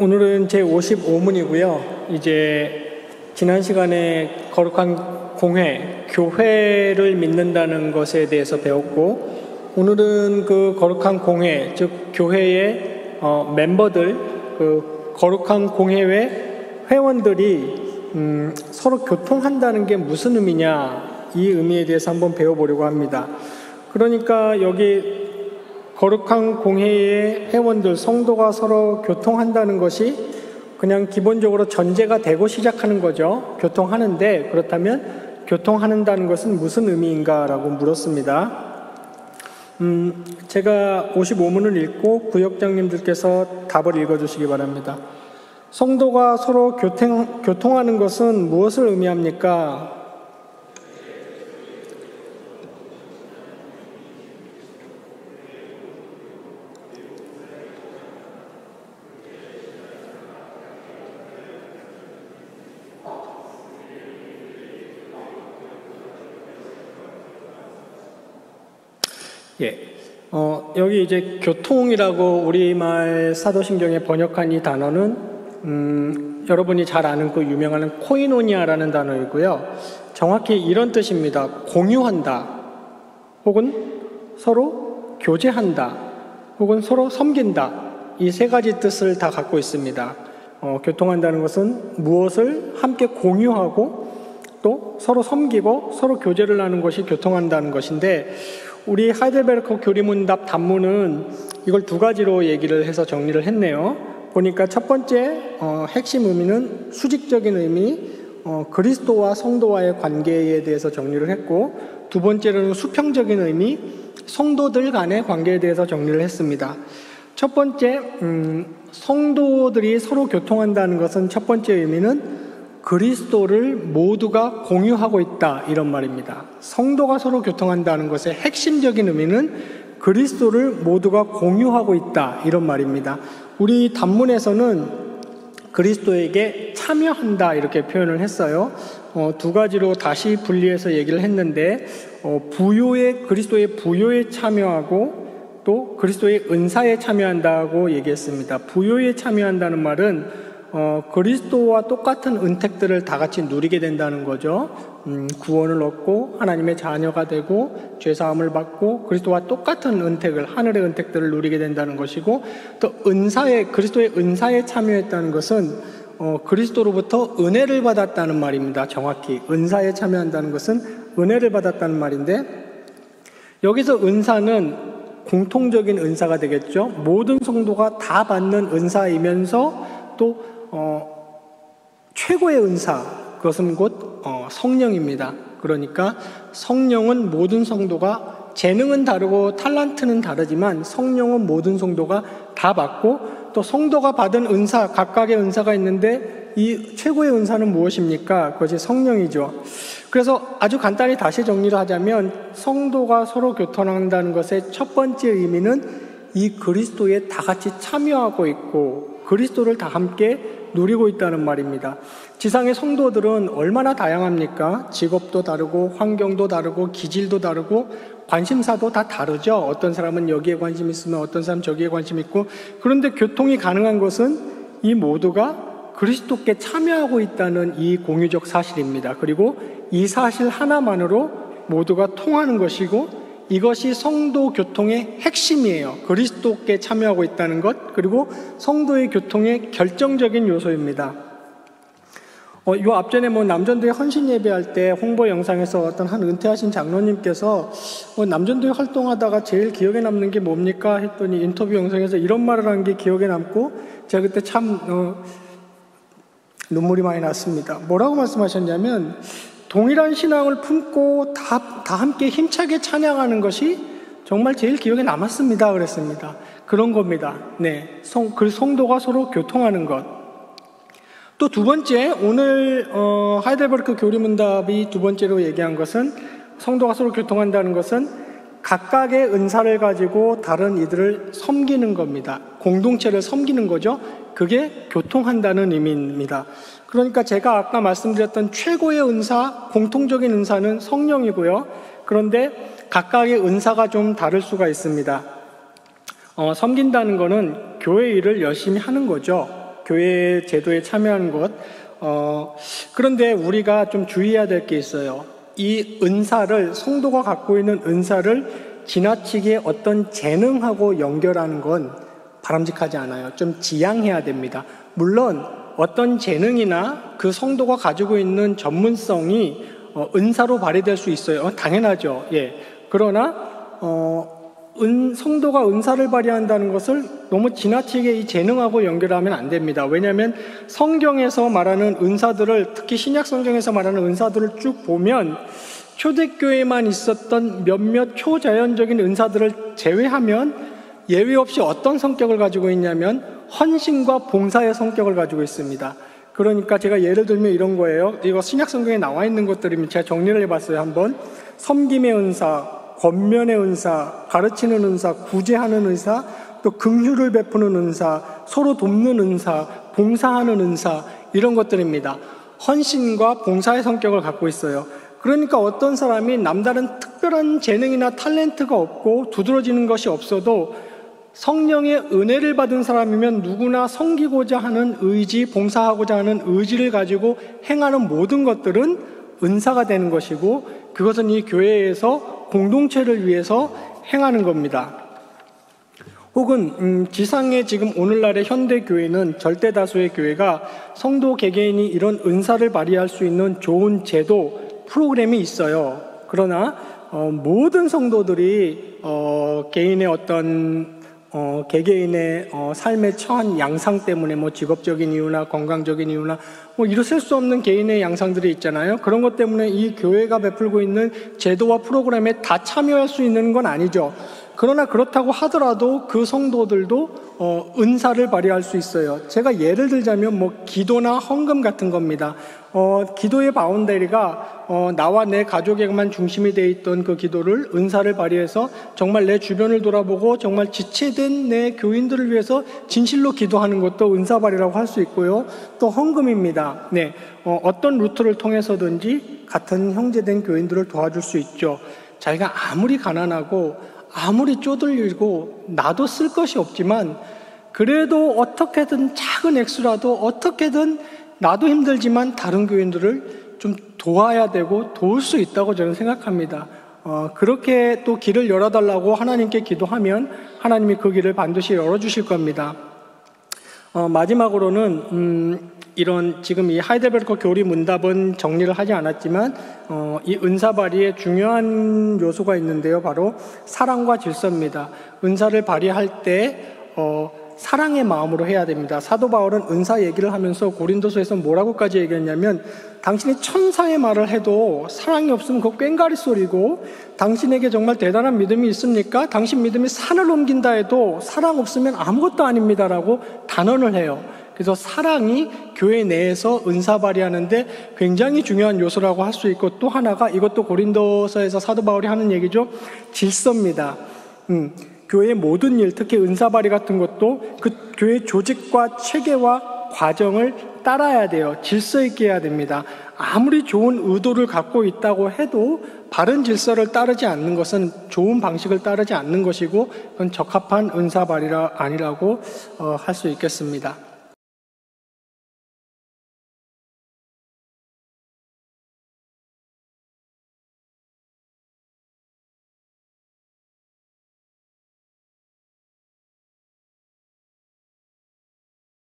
오늘은 제 55문이고요. 이제 지난 시간에 거룩한 공회, 교회를 믿는다는 것에 대해서 배웠고, 오늘은 그 거룩한 공회, 즉 교회의 멤버들, 그 거룩한 공회의 회원들이 서로 교통한다는 게 무슨 의미냐, 이 의미에 대해서 한번 배워보려고 합니다. 그러니까 여기 거룩한 공회의 회원들, 성도가 서로 교통한다는 것이 그냥 기본적으로 전제가 되고 시작하는 거죠. 교통하는데, 그렇다면 교통한다는 것은 무슨 의미인가라고 물었습니다. 제가 55문을 읽고 구역장님들께서 답을 읽어주시기 바랍니다. 성도가 서로 교통하는 것은 무엇을 의미합니까? 여기 이제 교통이라고 우리말 사도신경에 번역한 이 단어는 여러분이 잘 아는 그 유명한 코이노니아라는 단어이고요. 정확히 이런 뜻입니다. 공유한다, 혹은 서로 교제한다, 혹은 서로 섬긴다. 이 세 가지 뜻을 다 갖고 있습니다. 교통한다는 것은 무엇을 함께 공유하고 또 서로 섬기고 서로 교제를 하는 것이 교통한다는 것인데, 우리 하이델베르크 교리문답 단문은 이걸 두 가지로 얘기를 해서 정리를 했네요. 보니까 첫 번째 핵심 의미는 수직적인 의미, 그리스도와 성도와의 관계에 대해서 정리를 했고, 두 번째로는 수평적인 의미, 성도들 간의 관계에 대해서 정리를 했습니다. 첫 번째, 성도들이 서로 교통한다는 것은 첫 번째 의미는 그리스도를 모두가 공유하고 있다, 이런 말입니다. 성도가 서로 교통한다는 것의 핵심적인 의미는 그리스도를 모두가 공유하고 있다, 이런 말입니다. 우리 단문에서는 그리스도에게 참여한다, 이렇게 표현을 했어요. 두 가지로 다시 분리해서 얘기를 했는데, 그리스도의 부요에 참여하고 또 그리스도의 은사에 참여한다고 얘기했습니다. 부요에 참여한다는 말은 그리스도와 똑같은 은택들을 다 같이 누리게 된다는 거죠. 구원을 얻고 하나님의 자녀가 되고 죄사함을 받고 그리스도와 똑같은 은택을, 하늘의 은택들을 누리게 된다는 것이고, 또 그리스도의 은사에 참여했다는 것은 그리스도로부터 은혜를 받았다는 말입니다. 정확히 은사에 참여한다는 것은 은혜를 받았다는 말인데, 여기서 은사는 공통적인 은사가 되겠죠. 모든 성도가 다 받는 은사이면서 또 최고의 은사, 그것은 곧 성령입니다. 그러니까 성령은 모든 성도가, 재능은 다르고 탤런트는 다르지만 성령은 모든 성도가 다 받고, 또 성도가 받은 은사, 각각의 은사가 있는데 이 최고의 은사는 무엇입니까? 그것이 성령이죠. 그래서 아주 간단히 다시 정리를 하자면, 성도가 서로 교통한다는 것의 첫 번째 의미는 이 그리스도에 다 같이 참여하고 있고 그리스도를 다 함께 누리고 있다는 말입니다. 지상의 성도들은 얼마나 다양합니까? 직업도 다르고 환경도 다르고 기질도 다르고 관심사도 다 다르죠. 어떤 사람은 여기에 관심 있으면 어떤 사람은 저기에 관심 있고, 그런데 교통이 가능한 것은 이 모두가 그리스도께 참여하고 있다는 이 공유적 사실입니다. 그리고 이 사실 하나만으로 모두가 통하는 것이고, 이것이 성도 교통의 핵심이에요. 그리스도께 참여하고 있다는 것, 그리고 성도의 교통의 결정적인 요소입니다. 요 앞전에 남전도회 헌신 예배할 때 홍보 영상에서 어떤 한 은퇴하신 장로님께서 남전도회 활동하다가 제일 기억에 남는 게 뭡니까? 했더니 인터뷰 영상에서 이런 말을 한 게 기억에 남고, 제가 그때 참 눈물이 많이 났습니다. 뭐라고 말씀하셨냐면, 동일한 신앙을 품고 다 함께 힘차게 찬양하는 것이 정말 제일 기억에 남았습니다, 그랬습니다. 그런 겁니다. 네, 그 성도가 서로 교통하는 것. 또 두 번째, 오늘 하이델베르크 교리문답이 두 번째로 얘기한 것은, 성도가 서로 교통한다는 것은 각각의 은사를 가지고 다른 이들을 섬기는 겁니다. 공동체를 섬기는 거죠. 그게 교통한다는 의미입니다. 그러니까 제가 아까 말씀드렸던 최고의 은사, 공통적인 은사는 성령이고요. 그런데 각각의 은사가 좀 다를 수가 있습니다. 섬긴다는 거는 교회 일을 열심히 하는 거죠. 교회 제도에 참여하는 것. 그런데 우리가 좀 주의해야 될 게 있어요. 이 은사를, 성도가 갖고 있는 은사를 지나치게 어떤 재능하고 연결하는 건 바람직하지 않아요. 좀 지양해야 됩니다. 물론 어떤 재능이나 그 성도가 가지고 있는 전문성이 은사로 발휘될 수 있어요. 당연하죠. 예. 그러나 성도가 은사를 발휘한다는 것을 너무 지나치게 이 재능하고 연결하면 안 됩니다. 왜냐하면 성경에서 말하는 은사들을, 특히 신약 성경에서 말하는 은사들을 쭉 보면 초대교회만 있었던 몇몇 초자연적인 은사들을 제외하면 예외 없이 어떤 성격을 가지고 있냐면 헌신과 봉사의 성격을 가지고 있습니다. 그러니까 제가 예를 들면 이런 거예요. 이거 신약 성경에 나와 있는 것들이면 제가 정리를 해봤어요. 한번 섬김의 은사, 권면의 은사, 가르치는 은사, 구제하는 은사, 또 긍휼을 베푸는 은사, 서로 돕는 은사, 봉사하는 은사, 이런 것들입니다. 헌신과 봉사의 성격을 갖고 있어요. 그러니까 어떤 사람이 남다른 특별한 재능이나 탤런트가 없고 두드러지는 것이 없어도 성령의 은혜를 받은 사람이면 누구나 섬기고자 하는 의지, 봉사하고자 하는 의지를 가지고 행하는 모든 것들은 은사가 되는 것이고, 그것은 이 교회에서 공동체를 위해서 행하는 겁니다. 혹은 지상의 지금 오늘날의 현대 교회는, 절대 다수의 교회가 성도 개개인이 이런 은사를 발휘할 수 있는 좋은 제도, 프로그램이 있어요. 그러나 모든 성도들이 개인의 어떤 개개인의 삶에 처한 양상 때문에 직업적인 이유나 건강적인 이유나 이루실 수 없는 개인의 양상들이 있잖아요. 그런 것 때문에 이 교회가 베풀고 있는 제도와 프로그램에 다 참여할 수 있는 건 아니죠. 그러나 그렇다고 하더라도 그 성도들도 은사를 발휘할 수 있어요. 제가 예를 들자면 기도나 헌금 같은 겁니다. 기도의 바운더리가 나와 내 가족에게만 중심이 되어 있던 그 기도를 은사를 발휘해서 정말 내 주변을 돌아보고 정말 지체된 내 교인들을 위해서 진실로 기도하는 것도 은사 발휘라고 할 수 있고요. 또 헌금입니다. 네, 어떤 루트를 통해서든지 같은 형제된 교인들을 도와줄 수 있죠. 자기가 아무리 가난하고 아무리 쪼들리고 나도 쓸 것이 없지만 그래도 어떻게든 작은 액수라도 어떻게든 나도 힘들지만 다른 교인들을 좀 도와야 되고 도울 수 있다고 저는 생각합니다. 그렇게 또 길을 열어달라고 하나님께 기도하면 하나님이 그 길을 반드시 열어주실 겁니다. 마지막으로는 이런 지금 이 하이델베르크 교리 문답은 정리를 하지 않았지만 이 은사 발휘의 중요한 요소가 있는데요. 바로 사랑과 질서입니다. 은사를 발휘할 때 사랑의 마음으로 해야 됩니다. 사도 바울은 은사 얘기를 하면서 고린도서에서 뭐라고까지 얘기했냐면, 당신이 천사의 말을 해도 사랑이 없으면 그거 꽹가리 소리고, 당신에게 정말 대단한 믿음이 있습니까? 당신 믿음이 산을 옮긴다 해도 사랑 없으면 아무것도 아닙니다라고 단언을 해요. 그래서 사랑이 교회 내에서 은사 발휘하는데 굉장히 중요한 요소라고 할 수 있고, 또 하나가 이것도 고린도서에서 사도 바울이 하는 얘기죠. 질서입니다. 교회의 모든 일, 특히 은사 발휘 같은 것도 그 교회 조직과 체계와 과정을 따라야 돼요. 질서 있게 해야 됩니다. 아무리 좋은 의도를 갖고 있다고 해도 바른 질서를 따르지 않는 것은 좋은 방식을 따르지 않는 것이고, 그건 적합한 은사 발휘가 아니라고 할 수 있겠습니다.